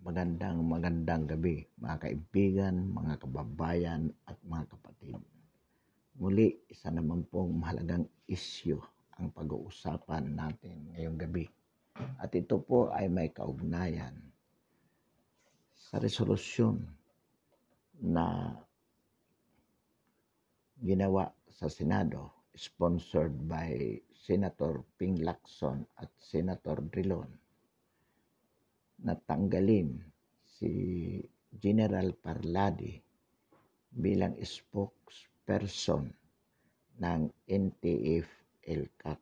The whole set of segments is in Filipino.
Magandang gabi mga kaibigan, mga kababayan at mga kapatid. Muli, isa naman pong mahalagang isyu ang pag-uusapan natin ngayong gabi. At ito po ay may kaugnayan sa resolusyon na ginawa sa Senado, sponsored by Senator Ping Lacson at Senator Drilon, na tanggalin si General Parladi bilang spokesperson ng NTF-ELCAC.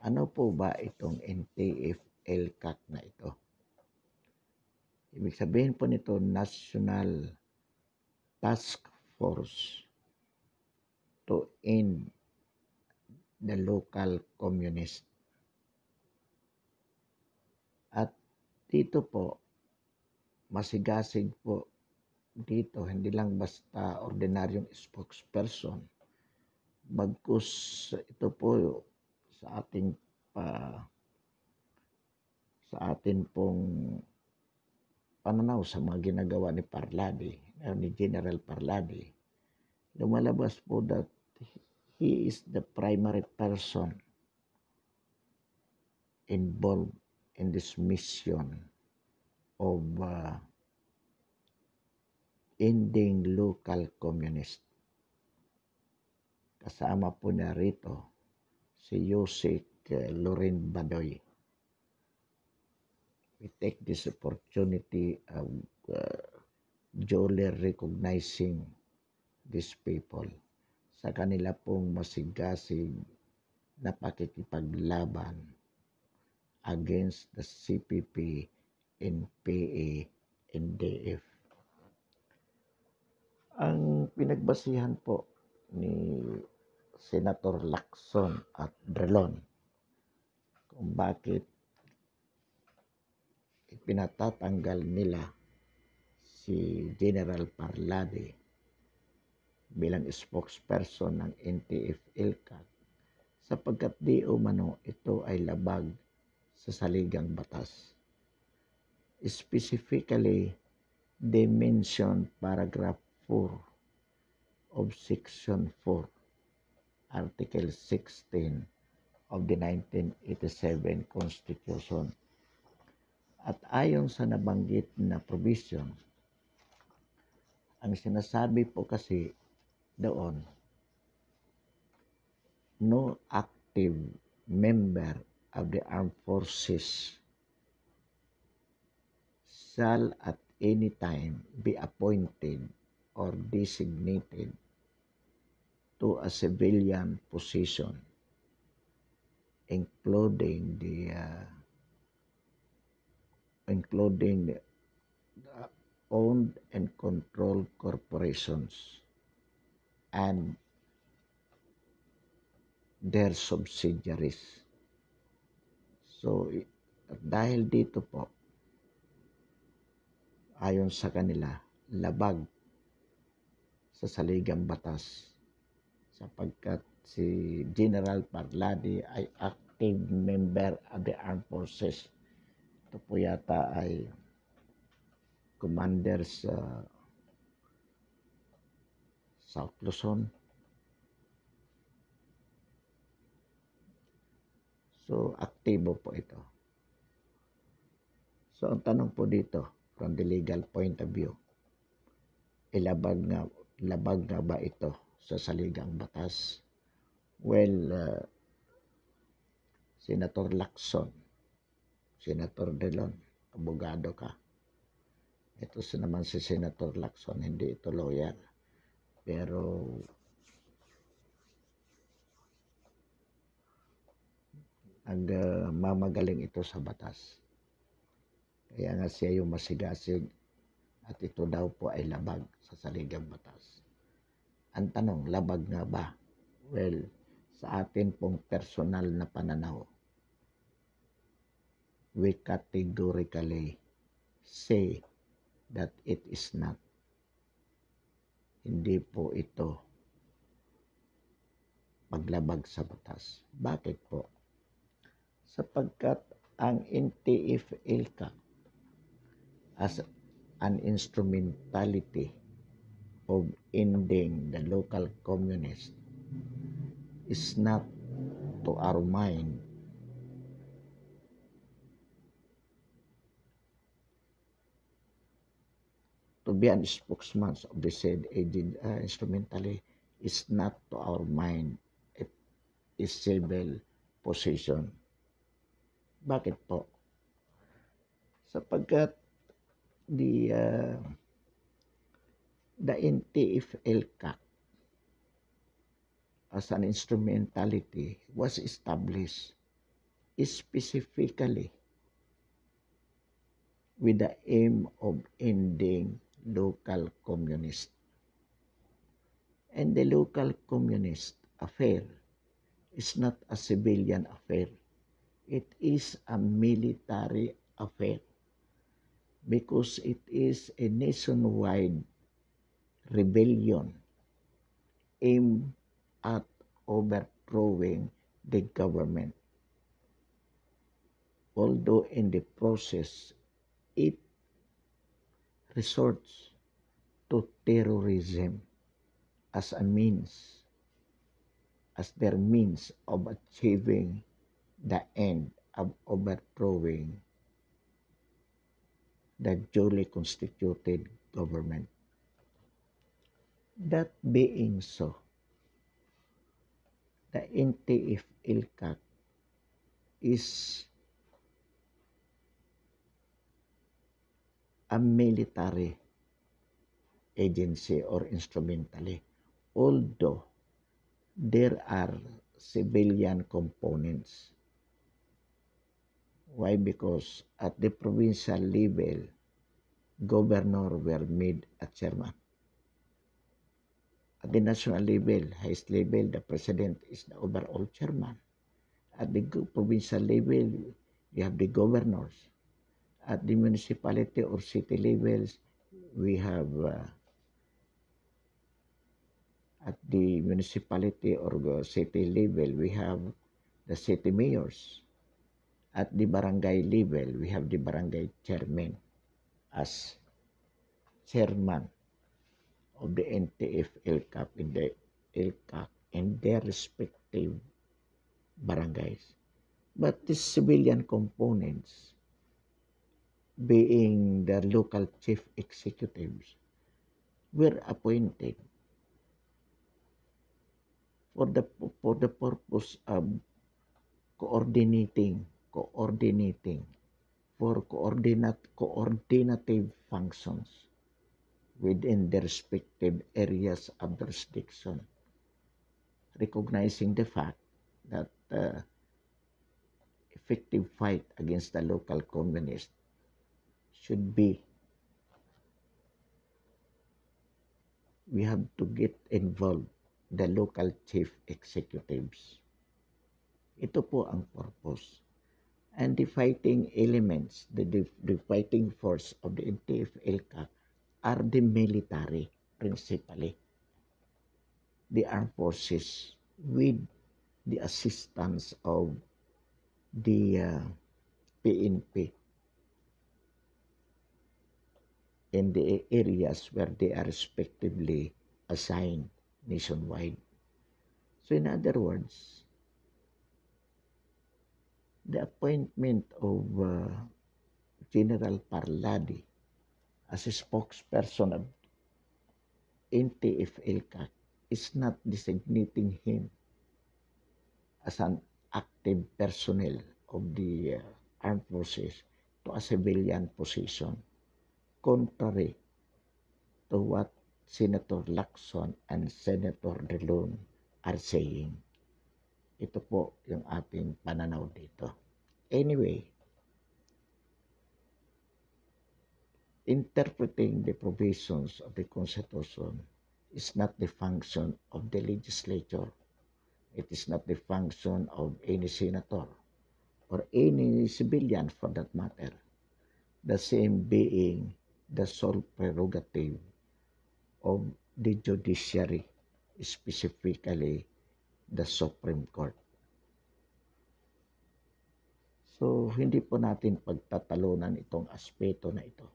Ano po ba itong NTF-ELCAC na ito? Ibig sabihin po nito, National Task Force to End the Local Communist. At dito po, masigasig po dito, hindi lang basta ordinaryong spokesperson, bagkus ito po sa atin pong pananaw sa mga ginagawa ni Parladi, ni General Parladi, lumalabas po that he is the primary person involved in this mission of ending local communist. Kasama po na rito si Yusek Loren Badoy. We take this opportunity of duly recognizing these people sa kanila pong masigasig na pakikipaglaban against the CPP, NPA, NDF. Ang pinagbasihan po ni Senator Lacson at Drilon kung bakit ipinatatanggal nila si General Parladi bilang spokesperson ng NTF-ELCAC sapagkat di umano ito ay labag sa saligang batas. Specifically, they mention paragraph 4 of Section 4, Article 16 of the 1987 Constitution. At ayon sa nabanggit na provision, ang sinasabi po kasi doon, no active member of the armed forces shall at any time be appointed or designated to a civilian position, including the owned and controlled corporations and their subsidiaries. So, dahil dito po, ayon sa kanila, labag sa saligang batas sapagkat si General Parladi ay active member of the armed forces. Ito po yata ay commander sa South Luzon. So, aktibo po ito. So, ang tanong po dito, from the legal point of view, labag nga ba ito sa saligang batas? Well, Senator Lacson, Senator Drilon, abogado ka. Ito naman si Senator Lacson, hindi ito lawyer. Pero mamagaling ito sa batas. Kaya nga siya yung masigasig at ito daw po ay labag sa saligang batas. Ang tanong, labag nga ba? Well, sa atin pong personal na pananaw, we categorically say that it is not. Hindi po ito paglabag sa batas. Bakit po? Sapagkat ang NTF-ELCAC as an instrumentality of ending the local communist is not, to our mind, to be a spokesman of the said agent instrumentally is not, to our mind, a civil position. Bakit po? Sapagkat the NTF-ELCAC as an instrumentality was established specifically with the aim of ending local communist. And the local communist affair is not a civilian affair. It is a military affair because it is a nationwide rebellion aimed at overthrowing the government. Although in the process, it resorts to terrorism as their means of achieving the end of overthrowing the duly constituted government. That being so, the NTF-ELCAC is a military agency or instrumentally, although there are civilian components. Why? Because at the provincial level, governor were made a chairman. At the national level, highest level, the president is the overall chairman. At the provincial level, you have the governors. At the municipality or city levels, we have at the municipality or city level, we have the city mayors. At the barangay level, we have the barangay chairman as chairman of the NTF-ELCAC in their respective barangays. But the civilian components, being the local chief executives, were appointed for the purpose of coordinating for coordinative functions within their respective areas of jurisdiction, recognizing the fact that effective fight against the local communists should be, we have to get involved the local chief executives. Ito po ang purpose. And the fighting elements, the fighting force of the NTF-ELCAC are the military, principally. The armed forces with the assistance of the PNP in the areas where they are respectively assigned nationwide. So in other words, the appointment of General Parladi as a spokesperson of NTF-ELCAC is not designating him as an active personnel of the armed forces to a civilian position, contrary to what Senator Lacson and Senator De Leon are saying. Ito po yung ating pananaw dito. Anyway, interpreting the provisions of the Constitution is not the function of the legislature. It is not the function of any senator or any civilian for that matter. The same being the sole prerogative of the judiciary, specifically the Supreme Court. So, hindi po natin pagtatalunan itong aspeto na ito.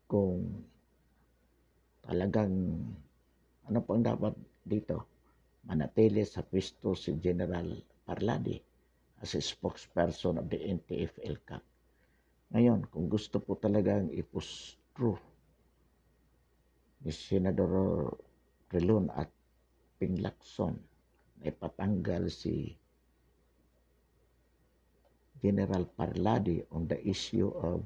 kung talagang ano pang dapat dito, manatili sa pwesto si General Parladi as a spokesperson of the NTF-ELCAC. Ngayon, kung gusto po talagang i-push through ni Senador Trilon at Ping Lacson na ipatanggal si General Parladi on the issue of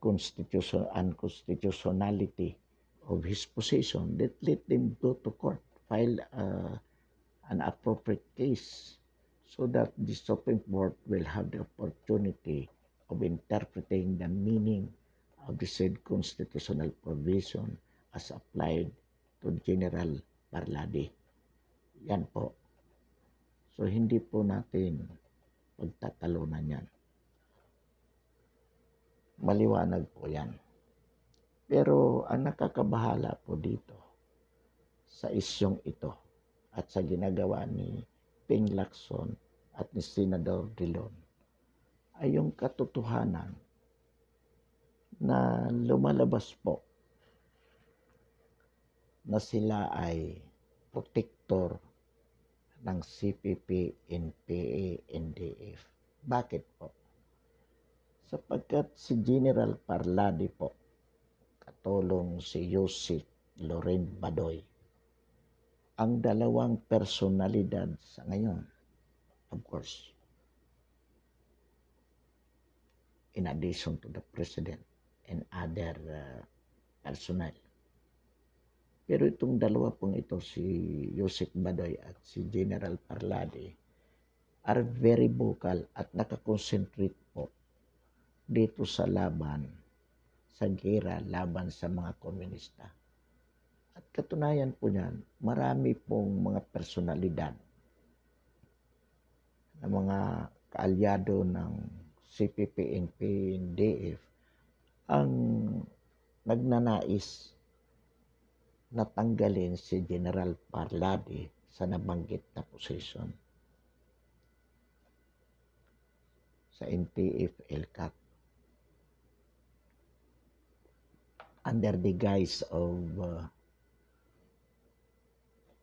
unconstitutionality of his position, let them go to court, file an appropriate case so that the Supreme Court will have the opportunity of interpreting the meaning of the said constitutional provision as applied to General Parladi. Yan po. So hindi po natin pagtatalunan yan. Maliwanag po yan. Pero ang nakakabahala po dito sa isyong ito at sa ginagawa ni Ping Lacson at ni Senador Drilon ay yung katotohanan na lumalabas po na sila ay protector ng CPP, NPA, NDF. Bakit po? Sapagkat si General Parladi po, katulong si Yusek Loren Badoy, ang dalawang personalidad sa ngayon, of course, in addition to the President and other personnel. Pero itong dalawa pong ito, si Yusek Badoy at si General Parladi, are very vocal at nakakonsentrate po dito sa laban, sa gera, laban sa mga komunista. At katunayan po niyan, marami pong mga personalidad na mga kaalyado ng CPP, NPA, NDF ang nagnanais na tanggalin si General Parladi sa nabanggit na posisyon sa NTF-ELCAC under the guise of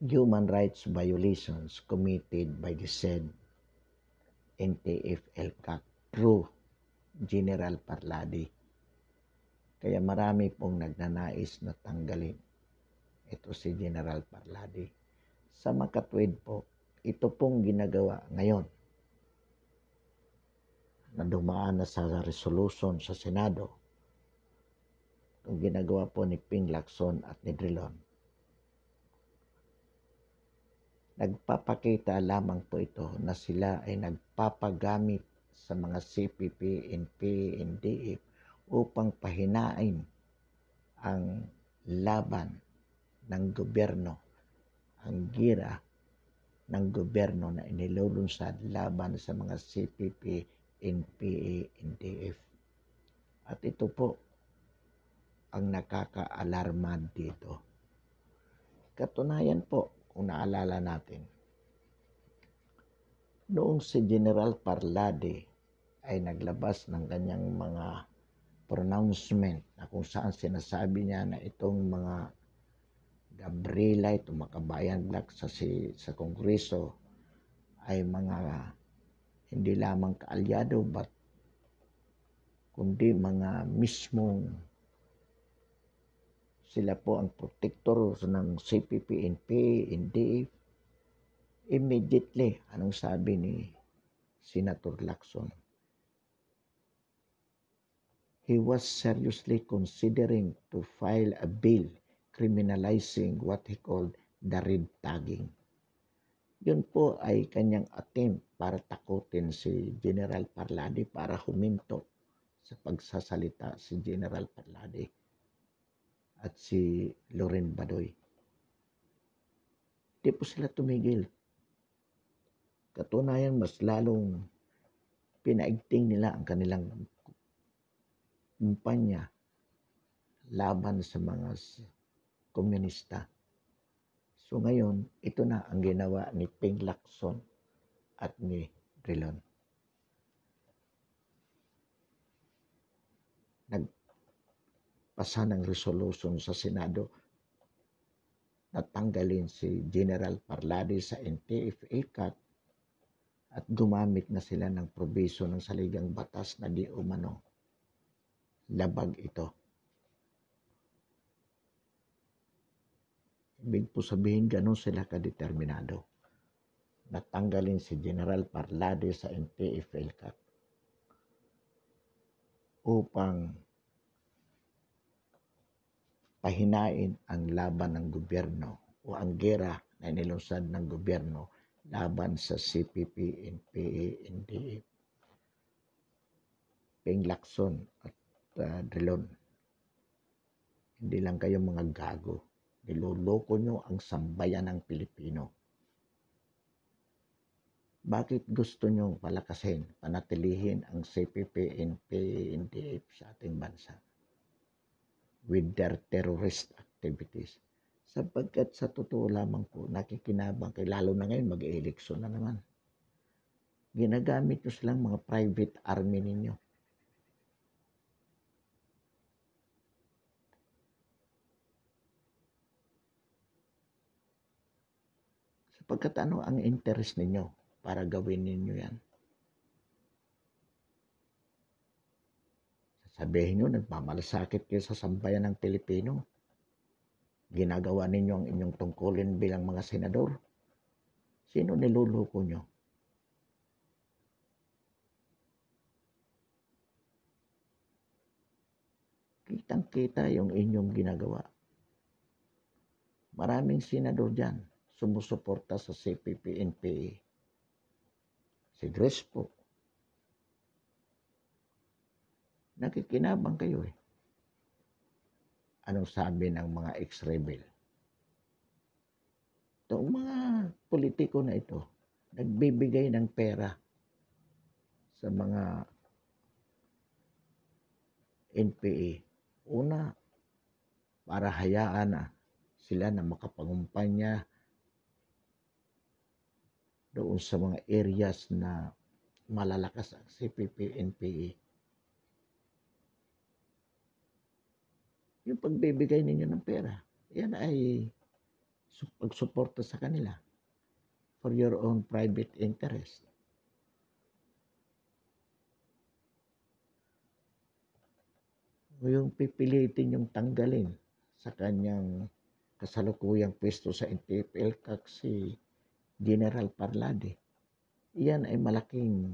human rights violations committed by the said NTF-ELCAC through General Parladi. Kaya marami pong nagnanais na tanggalin ito si General Parladi. Sa makatwid po, ito pong ginagawa ngayon na dumaan na sa resolution sa Senado. Itong ginagawa po ni Ping Lacson at ni Drilon. Nagpapakita lamang po ito na sila ay nagpapagamit sa mga CPP, NPA, NDF upang pahinain ang laban ng gobyerno, ang gira ng gobyerno na inilulunsad laban sa mga CPP, NPA, NDF. At ito po ang nakaka-alarma dito. Katunayan po, kung naalala natin, noong si General Parladi ay naglabas ng kanyang mga pronouncement na kung saan sinasabi niya na itong mga Gabriela, itong mga kabayan black sa Kongreso ay mga hindi lamang kaalyado but kundi mga mismong sila po ang protector ng CPP, NPA, NDF. Immediately, anong sabi ni Senator Lacson? He was seriously considering to file a bill criminalizing what he called the red tagging. Yun po ay kanyang attempt para takutin si General Parladi para huminto sa pagsasalita si General Parladi at si Loren Badoy. Di po sila tumigil. Katunayan, mas lalong pinaigting nila ang kanilang kumpanya laban sa mga komunista. So ngayon, ito na ang ginawa ni Ping Lacson at ni Drilon. pasa ng resolution sa Senado na tanggalin si General Parlade sa NTF-ELCAC at gumamit na sila ng probiso ng saligang batas na di umano labag ito. Ibig po sabihin ganun sila kadeterminado. Natanggalin si General Parlade sa NTF-ELCAC upang pahinain ang laban ng gobyerno o ang gera na inilunsad ng gobyerno laban sa CPP, NPA, NDF, Ping Lacson at Drilon. Hindi lang kayo mga gago. Niloloko nyo ang sambayan ng Pilipino. Bakit gusto nyo palakasin, panatilihin ang CPP, NPA, NDF sa ating bansa with their terrorist activities? Sapagkat sa totoo lamang po, nakikinabang kayo, lalo na ngayon mag-eleksyon na naman. Ginagamit nyo silang mga private army ninyo. Sapagkat ano ang interest ninyo para gawin ninyo yan? Sabihin nyo, nagmamalasakit kayo sa sambayan ng Pilipino. Ginagawa ninyo ang inyong tungkulin bilang mga senador. Sino niluloko nyo? Kitang-kita yung inyong ginagawa. Maraming senador dyan sumusuporta sa CPP-NPA. Si Grace po. Nakikinabang kayo eh. Anong sabi ng mga ex-rebel? Itong mga politiko na ito, nagbibigay ng pera sa mga NPA. Una, para hayaan na sila na makapangumpanya doon sa mga areas na malalakas ang CPP-NPA. Yung pagbibigay ninyo ng pera, yan ay pagsuporta sa kanila for your own private interest. Yung pipilitin yung tanggalin sa kanyang kasalukuyang pwesto sa NTF-ELCAC si General Parlade, iyan ay malaking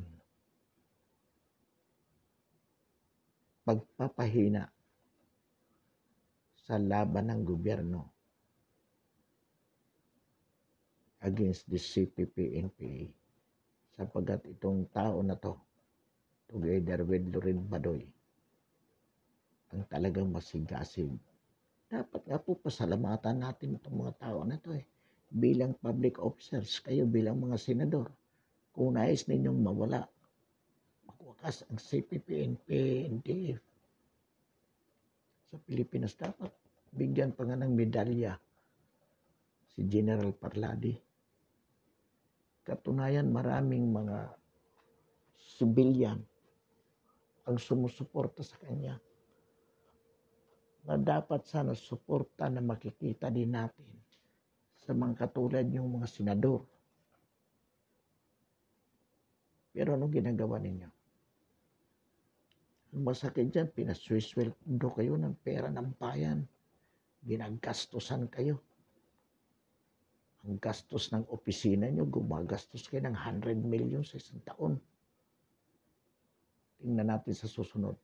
pagpapahina sa laban ng gobyerno against the CPP-NPA, sapagkat itong tao na to, together with Loren Badoy, ang talagang masigasig. Dapat nga po pasalamatan natin itong mga tao na to eh. Bilang public officers, kayo bilang mga senador, kung nais ninyong mawala, magwakas ang CPP-NPA, NDF sa Pilipinas, dapat bigyan pa nga ng medalya si General Parlade. Katunayan, maraming mga civilian ang sumusuporta sa kanya, na dapat sana suporta na makikita din natin sa mga katulad yung mga senador. Pero anong ginagawa ninyo? Ang masakit dyan, pinaswisweldo kayo ng pera ng bayan. Ginagastosan kayo. Ang gastos ng opisina nyo, gumagastos kayo ng 100 million sa isang taon. Tingnan natin sa susunod.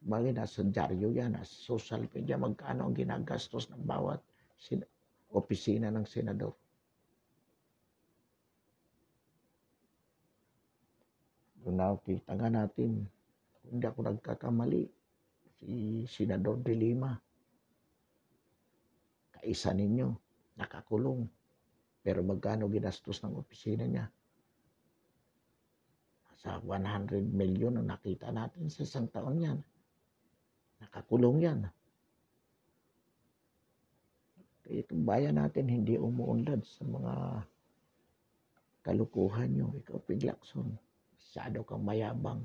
Bagay, nasa dyaryo yan, nasa social media, magkano ang ginagastos ng bawat opisina ng senador. Kung nakita nga natin, kung hindi ako nagkakamali, si Senador De Lima, kaisa ninyo, nakakulong. Pero magkano ginastos ng opisina niya? Sa 100 million ang nakita natin sa isang taon yan. Nakakulong yan. Kaya itong bayan natin hindi umuunlad sa mga kalukuhan nyo. Ikaw, Ping Lacson, masyado kang mayabang,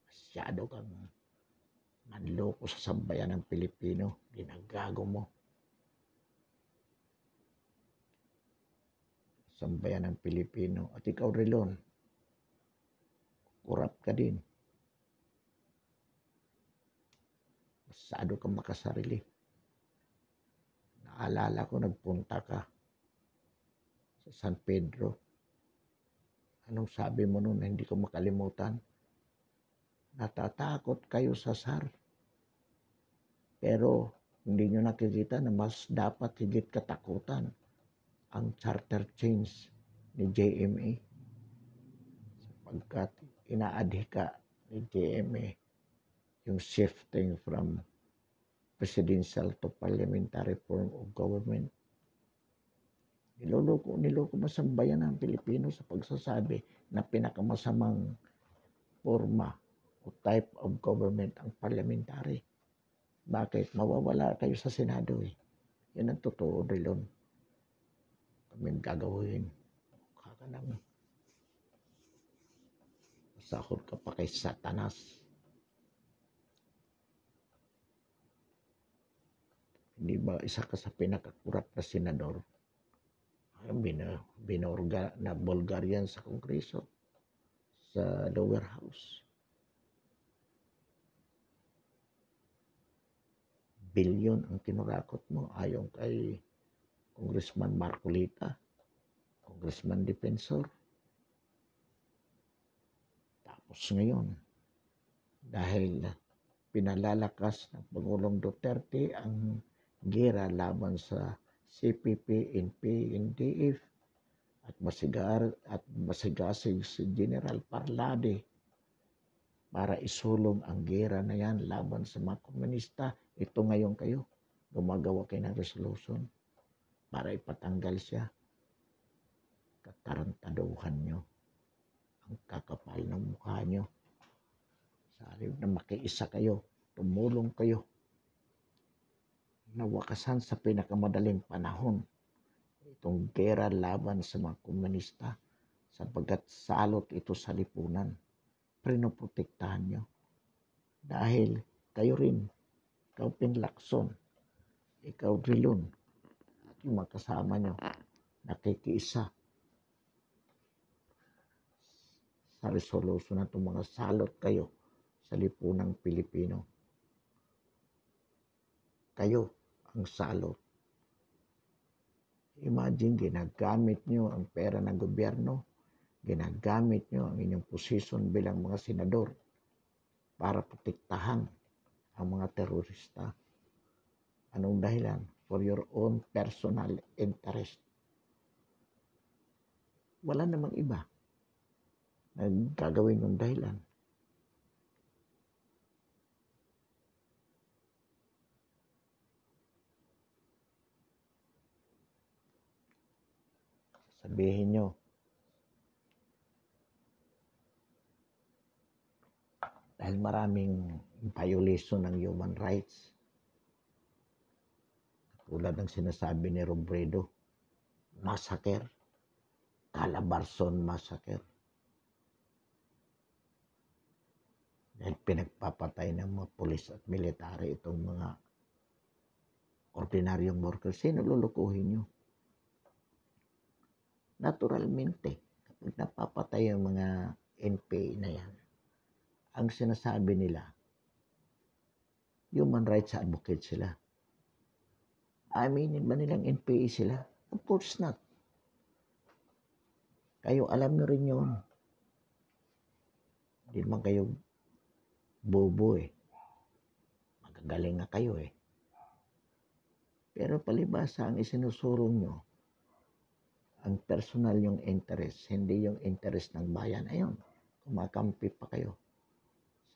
masyado kang Nanloko sa sambayan ng Pilipino, ginagago mo. Sambayan ng Pilipino. At ikaw, Relon, kurap ka din. Masyado kang makasarili. Naalala ko, nagpunta ka sa San Pedro. Anong sabi mo nun na hindi ko makalimutan? Natatakot kayo sa SAR. Pero hindi nyo nakikita na mas dapat higit katakutan ang charter change ni JMA. Sapagkat inaadhika ni JMA yung shifting from presidential to parliamentary form of government. Niloko masambayan ng Pilipino sa pagsasabi na pinakamasamang forma o type of government ang parliamentary. Bakit? Mawawala kayo sa Senado eh. Yan ang totoo, Relon. Kaming gagawin. Kakanang masahod ka pa kay Satanas. Hindi ba isa ka sa pinakakurap na senador? Binorga na Bulgarian sa Kongreso, sa lower house. Bilyon ang kinurakot mo ayon kay Congressman Marcolita, Congressman Defensor. Tapos ngayon, dahil pinalalakas ng Pangulong Duterte ang gera laban sa CPP, NP, NDF at masigasig si General Parlade para isulong ang gera na yan laban sa mga komunista. Ito ngayon kayo, gumagawa kayo ng resolution para ipatanggal siya. Katarantaduhan nyo. Ang kakapal ng mukha nyo. Sa halip na makiisa kayo, tumulong kayo. Nawakasan sa pinakamadaling panahon itong gera laban sa mga komunista sapagkat salot ito sa lipunan. Pinoprotektahan nyo. Dahil kayo rin, ikaw Pinlacson, ikaw Drilon, at yung mga kasama nyo, nakikiisa sa resolution na itong mga salot kayo sa lipunang Pilipino. Kayo ang salot. Imagine, ginagamit nyo ang pera ng gobyerno, ginagamit nyo ang inyong posisyon bilang mga senador para protektahan ang mga terorista. Anong dahilan? For your own personal interest. Wala namang iba na gagawin yung dahilan. Sabihin nyo, dahil maraming violation ng human rights, tulad ng sinasabi ni Robredo, massacre, Calabarzon massacre. Dahil pinagpapatay ng mga pulis at military itong mga ordinaryong workers. Sino lulukuhin nyo? Naturalmente, kapag napapatay ang mga NPA na yan, ang sinasabi nila, human rights advocate sila. Aminin ba nilang NPA sila? Of course not. Kayo, alam nyo rin yun. Hindi naman kayo bobo eh. Magagaling na kayo eh. Pero palibasa ang isinusurong nyo, ang personal yung interest, hindi yung interest ng bayan. Ayun, kumakampi pa kayo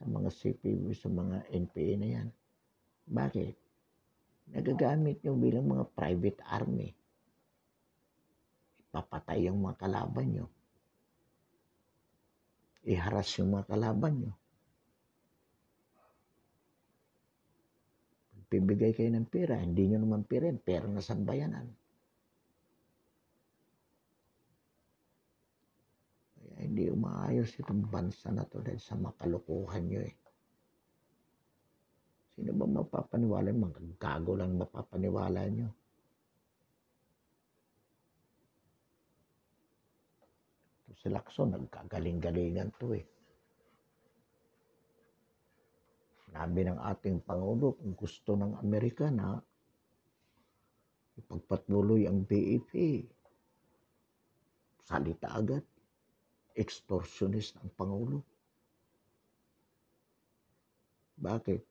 sa mga CPB, sa mga NPA na yan. Bakit? Nagagamit nyo bilang mga private army. Ipapatay yung mga kalaban nyo. Iharas yung mga kalaban nyo. Pibigay kayo ng pera, hindi nyo naman pera na sambayanan. Kaya hindi umaayos itong bansa na to dahil sa makalukuhan nyo eh. Sino ba mapapaniwala? Mga gago lang mapapaniwala nyo. Ito si Lacson, nagkagaling-galingan to eh. Sinabi ng ating Pangulo kung gusto ng Amerika na ipagpatuloy ang BEP. Salita agad. Extortionist ang Pangulo. Bakit?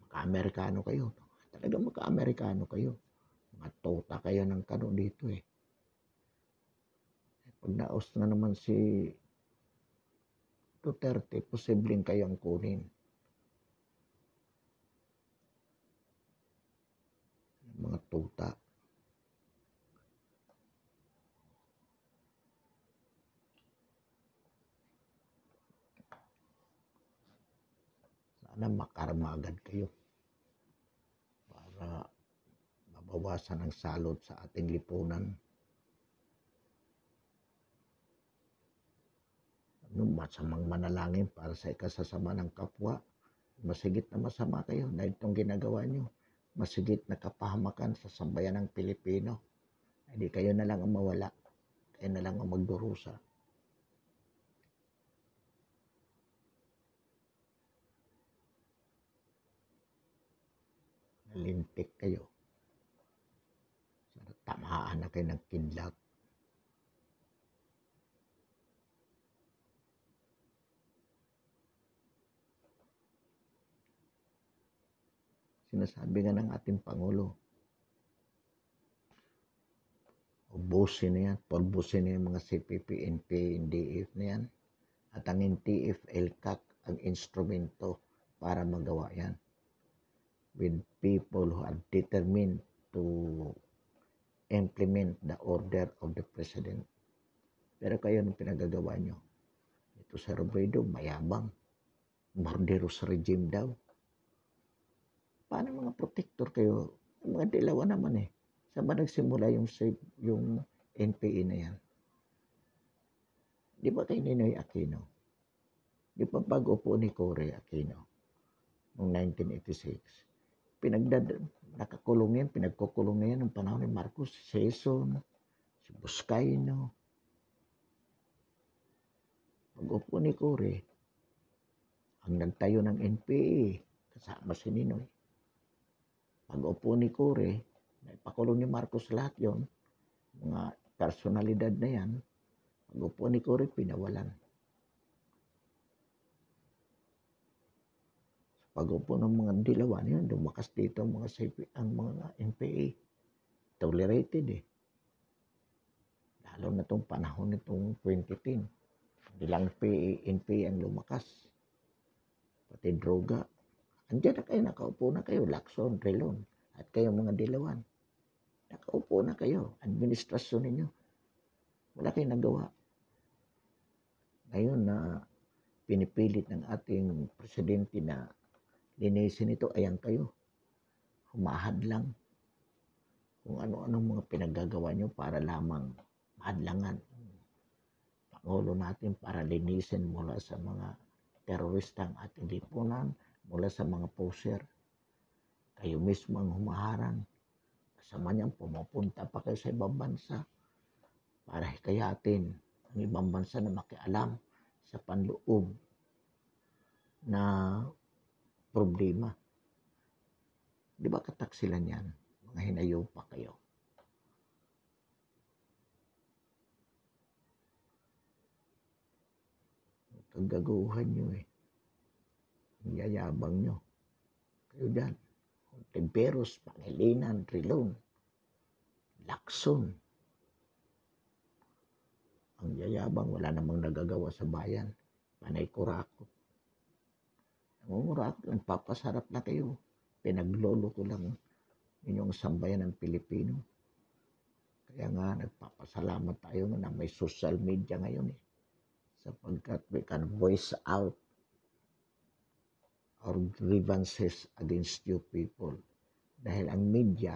Maka-Amerikano kayo. Talagang maka-Amerikano kayo. Mga tota kayo ng kano dito eh. Pag naos na naman si Duterte, posibleng kayang kunin. Mga tuta. Sana makarma agad kayo para mabawasan ang salot sa ating lipunan. Masamang manalangin para sa ikasasama ng kapwa. Masigit na masama kayo dahil itong ginagawa nyo. Masigit na kapahamakan sa sambayan ng Pilipino. Hindi kayo na lang ang mawala. Kayo na lang ang magdurusa. Nalintik kayo. Sana tamaan na kayo ng kidlat. Sinasabi nga ng ating Pangulo, ubusin na yan, pulbusin na yung mga CPP, NP, NDF na yan. At ang NTF, LCAC, ang instrumento para magawa yan. With people who are determined to implement the order of the President. Pero kayo nung pinagagawa nyo, ito sa Robredo, mayabang, morderos regime daw. Paano mga protector kayo? Mga dilawan naman eh. Saan ba nagsimula yung NPA na yan? Di ba kay Ninoy Aquino? Di ba bago po ni Cory Aquino noong 1986? Nakakulong yan, pinagkukulong na yan ng panahon ni Marcos, si Sesson, si Buscaino. Pag-upo ni Cory, ang nagtayo ng NPA, kasama si Ninoy. Pag-upo ni Cory, naipakulong ni Marcos lahat yon, mga personalidad na yan. Pag-upo ni Cory, pinawalan. Pag-upo ng mga dilawan yun, lumakas dito ang mga NPA. Tolerated eh. Lalo na itong panahon nitong 2010. Hindi lang NPA ang lumakas. Pati droga. Andiyan na kayo, nakaupo na kayo, Lacson, Relon, at kayo mga dilawan. Nakaupo na kayo, administrasyon ninyo. Wala kayong nagawa. Ngayon na pinipilit ng ating presidente na linisin ito, ayan kayo. Humahad lang kung ano-anong mga pinagagawa nyo para lamang mahadlangan Pangulo natin para linisin mula sa mga terorista ang ating lipunan, mula sa mga poser. Kayo mismo ang humaharang. Kasama niyan, pumupunta pa kayo sa ibang bansa para hikayatin ang ibang bansa na makialam sa panloob na problema. Di ba kataksilan yan? Mga hinayo pa kayo. Kagaguhan nyo eh. Ang yayabang nyo. Kayo dyan. Tiberos, Pangilinan, Trilon, Lacson. Ang yayabang, wala namang nagagawa sa bayan. Panay kurakot. Nangungurakot lang, papasarap na kayo. Pinaglolo ko lang inyong sambayan ng Pilipino. Kaya nga, nagpapasalamat tayo na may social media ngayon eh. Sapagkat we can voice out our grievances against you people. Dahil ang media,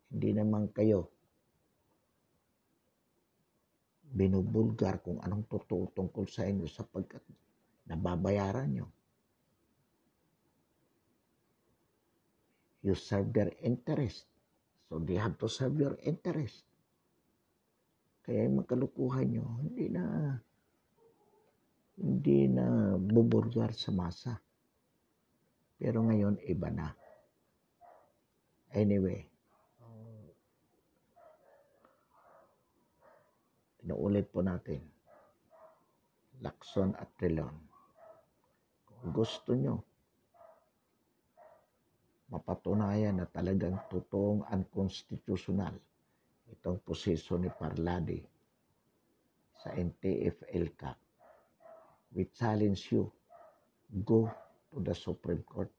hindi naman kayo binubulgar kung anong totoo tungkol sa inyo sapagkat nababayaran nyo. You serve their interest. So they have to serve your interest. Kaya yung makalukuhan nyo, hindi na bubulgar sa masa. Pero ngayon, iba na. Anyway, inuulit po natin, Lacson at Trilon. Kung gusto nyo, mapatunayan na talagang totoong unconstitutional itong posisyon ni Parlade sa NTF-ELCAC, we challenge you, go to the Supreme Court.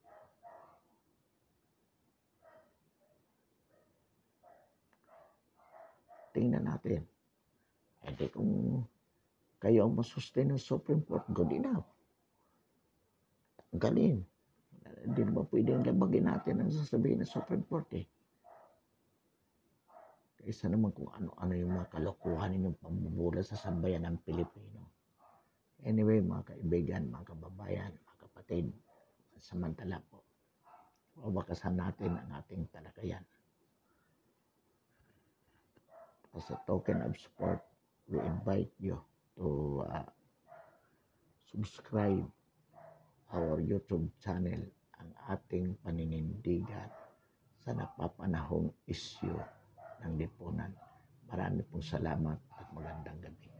Tingnan natin. Hindi kung kayo ang masustain ng Supreme Court, good enough. Galing. Hindi naman pwedeng labagin natin ang sasabihin ng Supreme Court eh. Kaysa naman kung ano-ano yung mga kalokohan ninyong pambubula sa sambayan ng Pilipino. Anyway, mga kaibigan, mga kababayan, mga kapatid, samantala po, wawakasan natin ang ating talakayan. As a token of support, we invite you to subscribe our YouTube channel, ang ating paninindigan sa napapanahong issue ng lipunan. Marami pong salamat at magandang gabi.